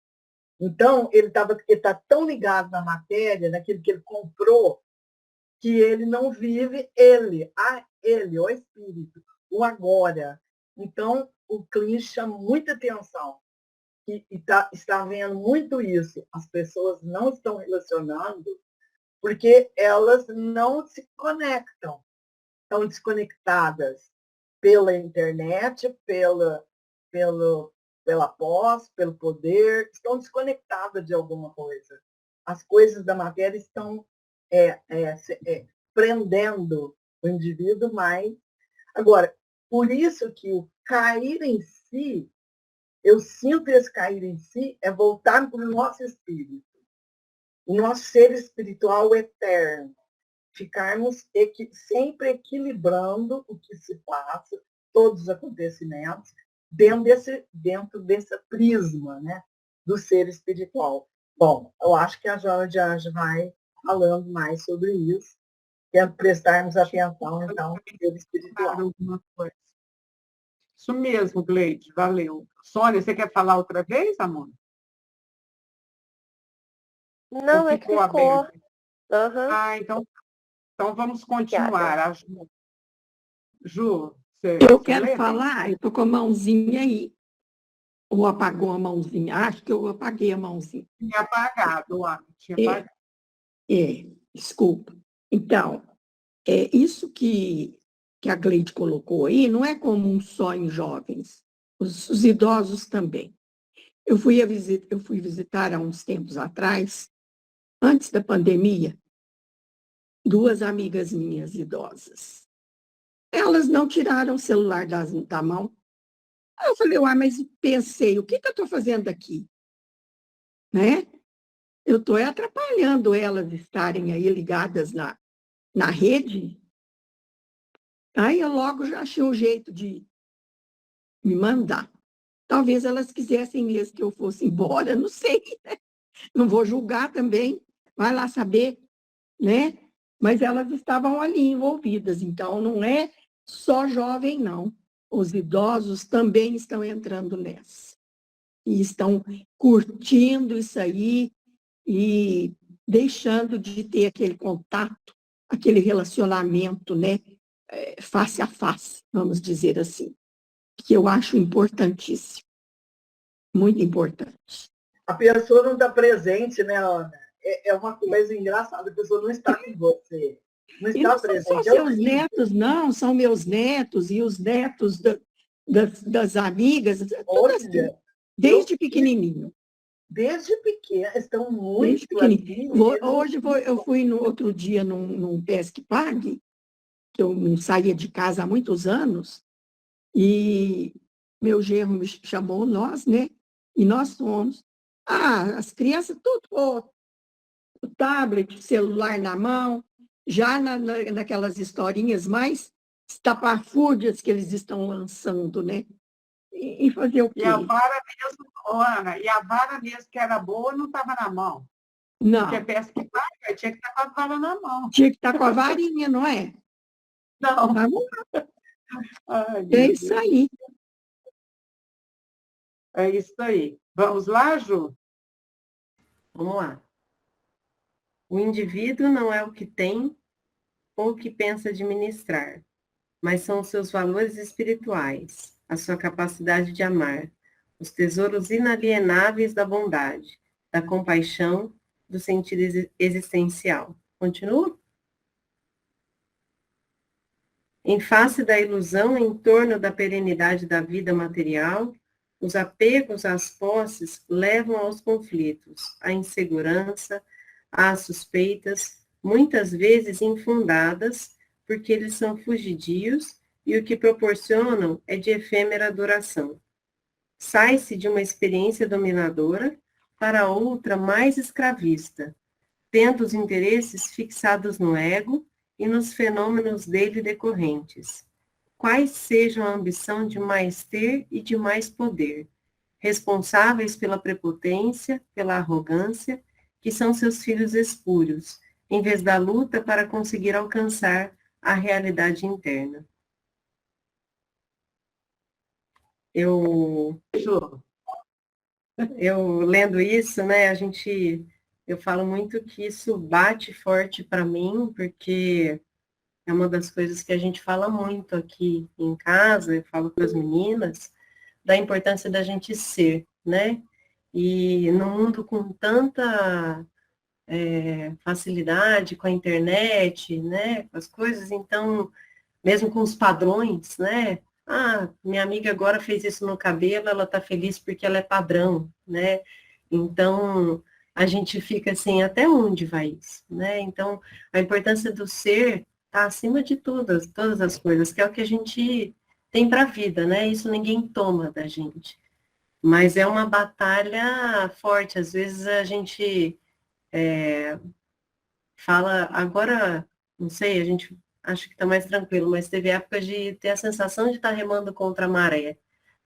Então, ele está tão ligado na matéria, naquilo que ele comprou, que ele não vive ele, o espírito, o agora. Então, o clínico chama muita atenção. E está vendo muito isso. As pessoas não estão relacionando porque elas não se conectam. Estão desconectadas pela internet, pela posse, pelo poder, estão desconectadas de alguma coisa. As coisas da matéria estão prendendo o indivíduo mais. Agora, por isso que o cair em si, eu sinto esse cair em si, é voltar para o nosso espírito, o nosso ser espiritual eterno. Ficarmos sempre equilibrando o que se passa, todos os acontecimentos, dentro desse prisma, né, do ser espiritual. Bom, eu acho que a Joana de Anjos vai falando mais sobre isso, que é prestarmos atenção, então, no ser espiritual. Isso mesmo, Gleide, valeu. Sônia, você quer falar outra vez, amor? Não, é que ficou. Uhum. Então vamos continuar. A Ju, eu quero falar, eu estou com a mãozinha aí. Ou apagou a mãozinha? Acho que eu apaguei a mãozinha. Tinha apagado. Desculpa. Então, isso que a Gleide colocou aí não é comum só em jovens, os idosos também. Eu fui visitar há uns tempos atrás, antes da pandemia, 2 amigas minhas idosas. Elas não tiraram o celular da mão. Aí eu falei, mas pensei, o que eu estou fazendo aqui? Né? Eu estou atrapalhando elas estarem aí ligadas na rede. Aí eu logo já achei um jeito de me mandar. Talvez elas quisessem mesmo que eu fosse embora, não sei, né? Não vou julgar também, vai lá saber, né? Mas elas estavam ali envolvidas, então não é só jovem, não. Os idosos também estão entrando nessa. E estão curtindo isso aí e deixando de ter aquele contato, aquele relacionamento, né? face a face, vamos dizer assim, que eu acho importantíssimo, muito importante. A pessoa não está presente, né, Ana? É uma coisa engraçada, a pessoa não está com você, não E está não são só presente. seus netos, não, são meus netos e os netos das amigas, tudo assim, Olha, desde pequenininho. desde pequena, estão Desde muito pequenininho. ali. Eu fui no outro dia num Pesque Pague, que eu não saía de casa há muitos anos, e meu genro me chamou, nós, né? E nós fomos. As crianças, tudo com o tablet, celular na mão, já naquelas historinhas mais estapafúrdias que eles estão lançando, né? E fazer o E a quê? vara mesmo, ô, Ana, e a vara mesmo que era boa não estava na mão. Não, Porque pesca que paga, tinha que estar com a vara na mão. tinha que estar com a varinha, não é? Não. Vamos, Ai, é meu isso Deus. aí. É isso aí. Vamos lá, Ju? Vamos lá. O indivíduo não é o que tem ou o que pensa administrar, mas são os seus valores espirituais, a sua capacidade de amar, os tesouros inalienáveis da bondade, da compaixão, do sentido existencial. Continua? Em face da ilusão em torno da perenidade da vida material, os apegos às posses levam aos conflitos, à insegurança, às suspeitas, muitas vezes infundadas, porque eles são fugidios e o que proporcionam é de efêmera duração. Sai-se de uma experiência dominadora para outra mais escravista, tendo os interesses fixados no ego e nos fenômenos dele decorrentes. Quais sejam a ambição de mais ter e de mais poder, responsáveis pela prepotência, pela arrogância, que são seus filhos espúrios, em vez da luta para conseguir alcançar a realidade interna. Eu lendo isso, né, eu falo muito que isso bate forte para mim, porque é uma das coisas que a gente fala muito aqui em casa, eu falo com as meninas, da importância da gente ser, né? E no mundo com tanta facilidade, com a internet, né, com as coisas, então, mesmo com os padrões, né? Minha amiga agora fez isso no cabelo, ela está feliz porque ela é padrão, né? Então, a gente fica assim, até onde vai isso, né? Então, a importância do ser está acima de todas as coisas, que é o que a gente tem para a vida, né? Isso ninguém toma da gente. Mas é uma batalha forte, às vezes a gente fala, agora, não sei, a gente acha que está mais tranquilo, mas teve época de ter a sensação de estar remando contra a maré,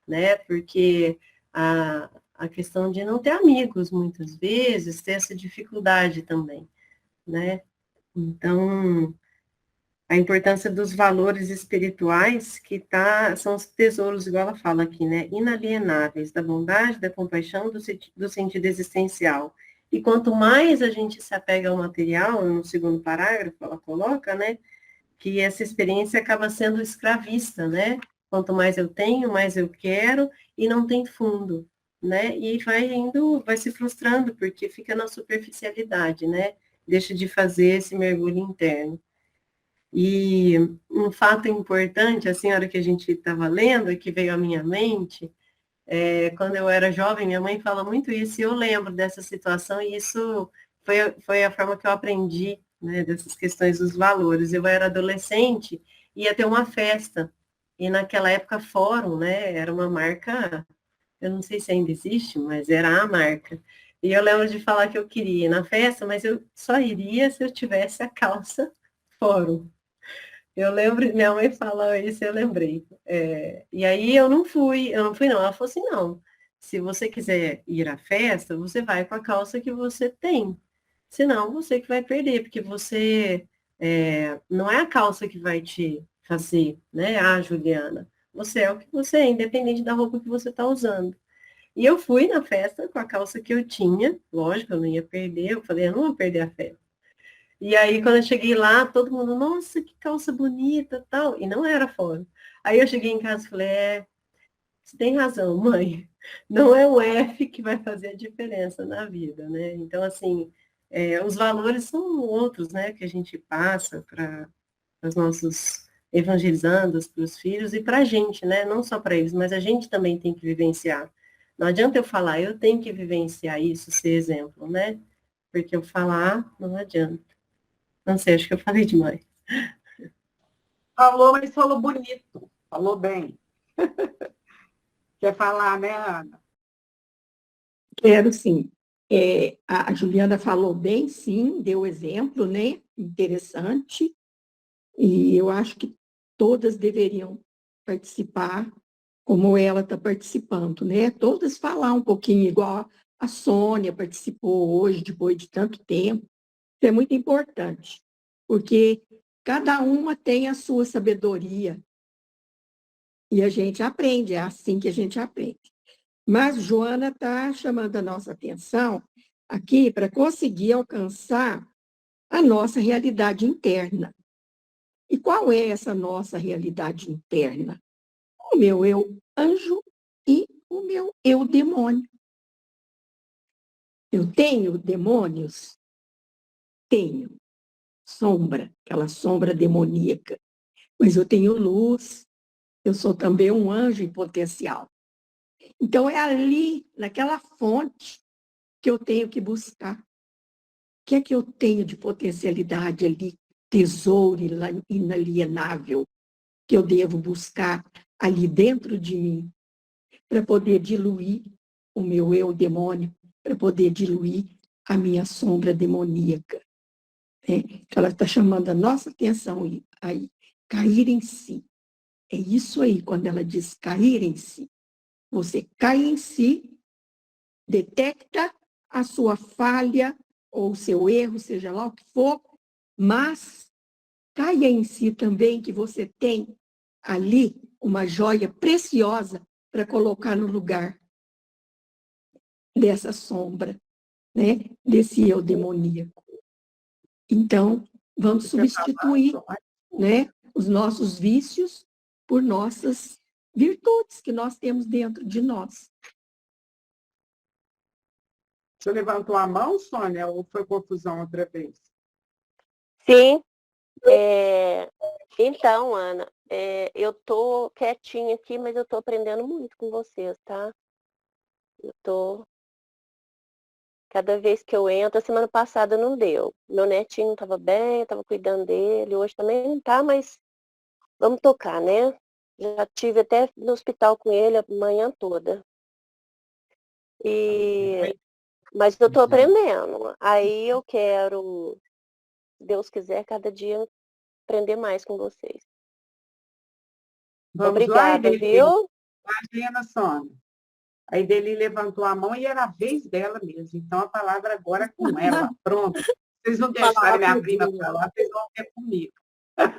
né? Porque a questão de não ter amigos, muitas vezes, ter essa dificuldade também, né? Então, a importância dos valores espirituais, são os tesouros, igual ela fala aqui, né? Inalienáveis, da bondade, da compaixão, do sentido existencial. E quanto mais a gente se apega ao material, no segundo parágrafo ela coloca, né? Que essa experiência acaba sendo escravista, né? Quanto mais eu tenho, mais eu quero, e não tem fundo, né? E vai se frustrando, porque fica na superficialidade, né? Deixa de fazer esse mergulho interno. E um fato importante, assim, a hora que a gente estava lendo, que veio à minha mente, quando eu era jovem, minha mãe fala muito isso, e eu lembro dessa situação, e isso foi a forma que eu aprendi, né, dessas questões dos valores. Eu era adolescente, ia ter uma festa, e naquela época Fórum, né, era uma marca, eu não sei se ainda existe, mas era a marca. E eu lembro de falar que eu queria ir na festa, mas eu só iria se eu tivesse a calça Fórum. Eu lembro, minha mãe falou isso, eu lembrei. E aí eu não fui não. Ela falou assim, não, se você quiser ir à festa, você vai com a calça que você tem. Senão, você que vai perder, porque você não é a calça que vai te fazer, né? Juliana, você é o que você é, independente da roupa que você está usando. E eu fui na festa com a calça que eu tinha, lógico, eu não ia perder, eu falei, eu não vou perder a festa. E aí, quando eu cheguei lá, todo mundo, nossa, que calça bonita, tal. E não era fora. Aí eu cheguei em casa e falei, você tem razão, mãe. Não é o F que vai fazer a diferença na vida, né? Então, assim, os valores são outros, né? Que a gente passa para os nossos evangelizandos, para os filhos e para a gente, né? Não só para eles, mas a gente também tem que vivenciar. Não adianta eu falar, eu tenho que vivenciar isso, ser exemplo, né? Porque eu falar não adianta. Não sei, acho que eu falei demais. Falou, mas falou bonito. Falou bem. Quer falar, né, Ana? Quero sim. A Juliana falou bem, sim, deu exemplo, né? Interessante. E eu acho que todas deveriam participar como ela está participando, né? Todas falar um pouquinho, igual a Sônia participou hoje, depois de tanto tempo. Isso é muito importante, porque cada uma tem a sua sabedoria e a gente aprende, é assim que a gente aprende. Mas Joana está chamando a nossa atenção aqui para conseguir alcançar a nossa realidade interna. E qual é essa nossa realidade interna? O meu eu anjo e o meu eu demônio. Eu tenho demônios? Tenho. Sombra, aquela sombra demoníaca. Mas eu tenho luz, eu sou também um anjo em potencial. Então, é ali, naquela fonte, que eu tenho que buscar. O que é que eu tenho de potencialidade ali, tesouro inalienável, que eu devo buscar ali dentro de mim, para poder diluir o meu eu demônio, para poder diluir a minha sombra demoníaca. Ela está chamando a nossa atenção aí, cair em si. É isso aí, quando ela diz cair em si. Você cai em si, detecta a sua falha ou o seu erro, seja lá o que for, mas caia em si também que você tem ali uma joia preciosa para colocar no lugar dessa sombra, né? Desse eu demoníaco. Então, vamos substituir, né, os nossos vícios por nossas virtudes que nós temos dentro de nós. Você levantou a mão, Sônia, ou foi confusão outra vez? Sim. Então, Ana, eu tô quietinha aqui, mas eu tô aprendendo muito com vocês, tá? Cada vez que eu entro, a semana passada não deu. Meu netinho estava bem, eu estava cuidando dele, hoje também não tá, mas vamos tocar, né? Já tive até no hospital com ele a manhã toda. Mas eu tô aprendendo. Aí eu quero, se Deus quiser, cada dia aprender mais com vocês. Vamos Obrigada, lá, viu? Imagina, Sônia. A Ideli levantou a mão e era a vez dela mesmo. Então, a palavra agora é com ela. Pronto. Vocês não deixarem minha prima falar, vocês vão ter comigo.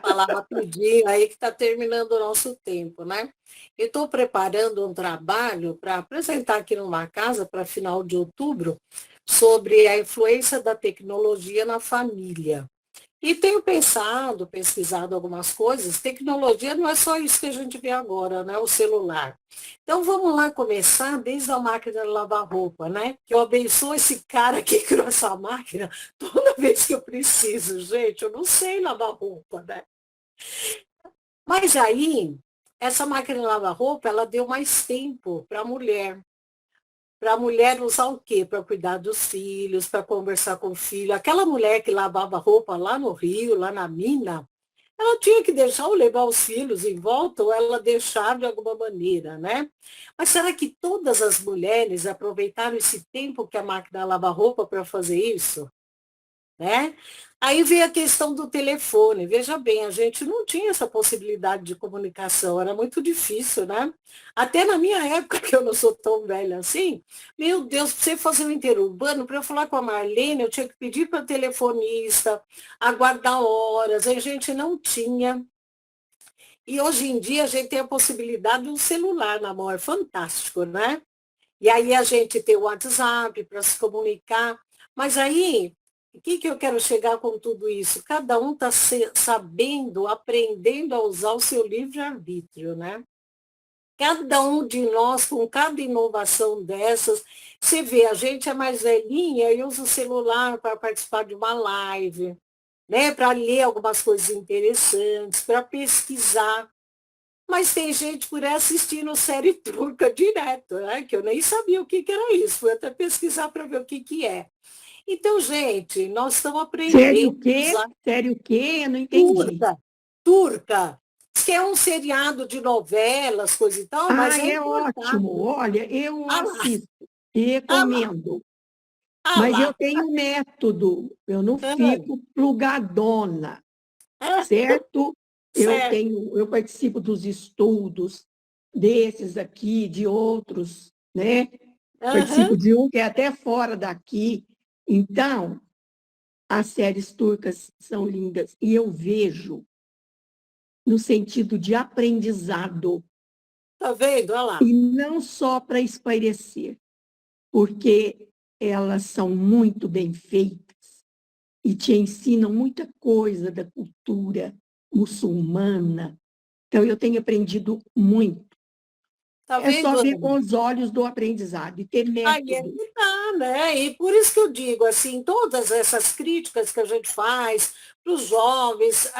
Falar rapidinho aí que está terminando o nosso tempo, né? Eu estou preparando um trabalho para apresentar aqui numa casa para final de outubro sobre a influência da tecnologia na família. E tenho pesquisado algumas coisas. Tecnologia não é só isso que a gente vê agora, né? O celular. Então vamos lá começar desde a máquina de lavar roupa, né? Que eu abençoo esse cara que criou essa máquina toda vez que eu preciso, gente. Eu não sei lavar roupa, né? Mas aí, essa máquina de lavar roupa, ela deu mais tempo para a mulher. Para a mulher usar o quê? Para cuidar dos filhos, para conversar com o filho. Aquela mulher que lavava roupa lá no Rio, lá na mina, ela tinha que deixar ou levar os filhos em volta ou ela deixar de alguma maneira, né? Mas será que todas as mulheres aproveitaram esse tempo que a máquina lava roupa para fazer isso? Né? Aí veio a questão do telefone. Veja bem, a gente não tinha essa possibilidade de comunicação, era muito difícil, né? Até na minha época, que eu não sou tão velha assim, meu Deus, para você fazer um interurbano, para eu falar com a Marlene, eu tinha que pedir para telefonista, aguardar horas, a gente não tinha. E hoje em dia a gente tem a possibilidade de um celular na mão, é fantástico, né? E aí a gente tem o WhatsApp para se comunicar, mas aí O que eu quero chegar com tudo isso? Cada um está sabendo, aprendendo a usar o seu livre-arbítrio, né? Cada um de nós, com cada inovação dessas, você vê, a gente é mais velhinha e usa o celular para participar de uma live, né? Para ler algumas coisas interessantes, para pesquisar. Mas tem gente por aí assistindo série turca direto, né? Que eu nem sabia o que era isso. Fui até pesquisar para ver o que é. Então, gente, nós estamos Sério o aprendendo a quê? usar Sério o quê? Eu não entendi. turca, que é um seriado de novelas, coisa e tal, mas Ah, é é importado. ótimo. Olha, eu Ah lá, assisto e ah lá, recomendo. ah Mas eu lá. tenho um método. Eu não Ah, fico plugadona, ah, certo? certo. Eu participo dos estudos desses aqui, de outros, né? Aham, Participo de um que é até fora daqui. Então, as séries turcas são lindas e eu vejo no sentido de aprendizado tá vendo? Olha lá. e não só para espairecer, porque elas são muito bem feitas e te ensinam muita coisa da cultura muçulmana. Então, eu tenho aprendido muito. Tá É só vendo, ver Ana? com os olhos do aprendizado e ter Aí é método. que tá, né? E por isso que eu digo, assim, todas essas críticas que a gente faz para os jovens,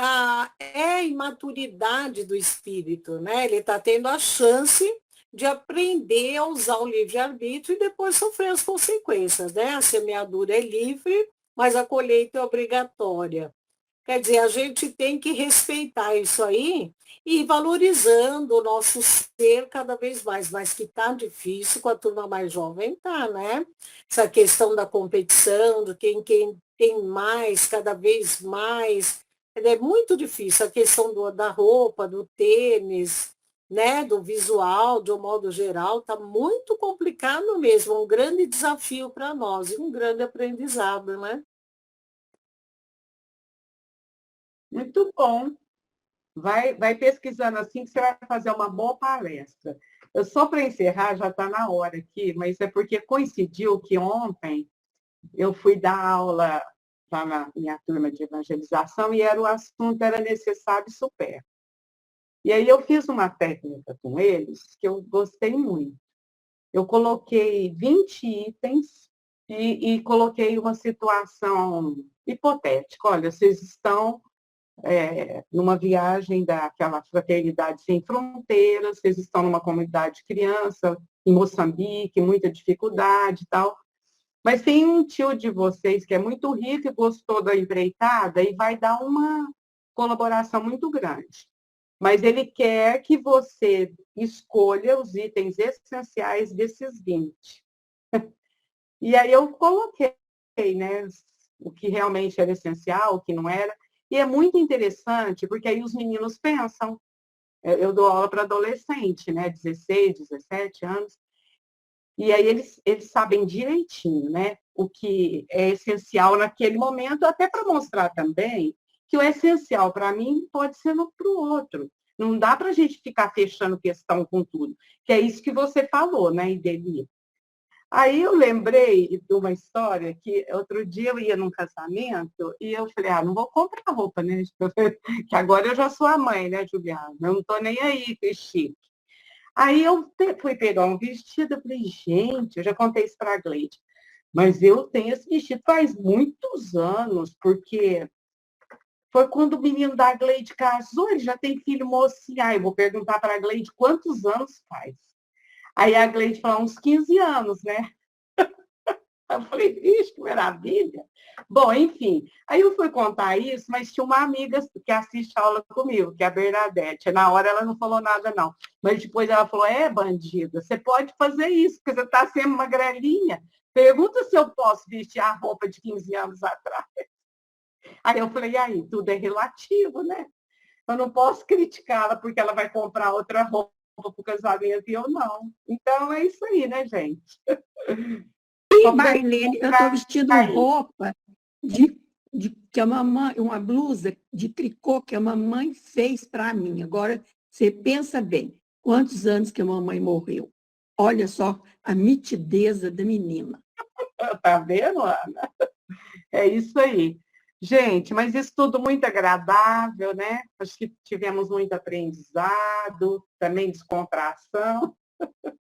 é a imaturidade do espírito, né? Ele está tendo a chance de aprender a usar o livre-arbítrio e depois sofrer as consequências, né? A semeadura é livre, mas a colheita é obrigatória. Quer dizer, a gente tem que respeitar isso aí e ir valorizando o nosso ser cada vez mais, mas que está difícil com a turma mais jovem, tá, né? Essa questão da competição, do quem tem mais, cada vez mais, é muito difícil. A questão da roupa, do tênis, né? Do visual, de um modo geral, está muito complicado mesmo, um grande desafio para nós e um grande aprendizado, né? Muito bom. Vai pesquisando assim que você vai fazer uma boa palestra. Eu só para encerrar, já está na hora aqui, mas é porque coincidiu que ontem eu fui dar aula lá na minha turma de evangelização e o assunto era necessário e supérfluo. E aí eu fiz uma técnica com eles que eu gostei muito. Eu coloquei 20 itens e coloquei uma situação hipotética. Olha, vocês estão numa viagem daquela Fraternidade Sem Fronteiras, vocês estão numa comunidade de criança, em Moçambique, muita dificuldade e tal. Mas tem um tio de vocês que é muito rico e gostou da empreitada e vai dar uma colaboração muito grande. Mas ele quer que você escolha os itens essenciais desses 20. E aí eu coloquei, né, o que realmente era essencial, o que não era. E é muito interessante, porque aí os meninos pensam. Eu dou aula para adolescente, né, 16, 17 anos. E aí eles sabem direitinho, né, o que é essencial naquele momento, até para mostrar também que o essencial para mim pode ser para o outro. Não dá para a gente ficar fechando questão com tudo, que é isso que você falou, né, Ideli? Aí eu lembrei de uma história que outro dia eu ia num casamento e eu falei, não vou comprar roupa, né? Que agora eu já sou a mãe, né, Juliana? Eu não estou nem aí, que chique. Aí eu fui pegar um vestido, eu falei, gente, eu já contei isso para a Gleide, mas eu tenho esse vestido faz muitos anos, porque foi quando o menino da Gleide casou, ele já tem filho mocinho. Aí eu vou perguntar para a Gleide quantos anos faz. Aí a Gleide falou, uns 15 anos, né? Eu falei, vixe, que maravilha. Bom, enfim, aí eu fui contar isso, mas tinha uma amiga que assiste a aula comigo, que é a Bernadette. Na hora ela não falou nada, não. Mas depois ela falou, bandida, você pode fazer isso, porque você está sendo magrelinha. Pergunta se eu posso vestir a roupa de 15 anos atrás. Aí eu falei, aí, tudo é relativo, né? Eu não posso criticá-la porque ela vai comprar outra roupa para o casamento e eu não. Então é isso aí, né, gente? E, Marlene, eu estou vestindo roupa que a mamãe, uma blusa de tricô que a mamãe fez para mim. Agora, você pensa bem, quantos anos que a mamãe morreu? Olha só a mitideza da menina. Tá vendo, Ana? É isso aí. Gente, mas isso tudo muito agradável, né? Acho que tivemos muito aprendizado, também descontração.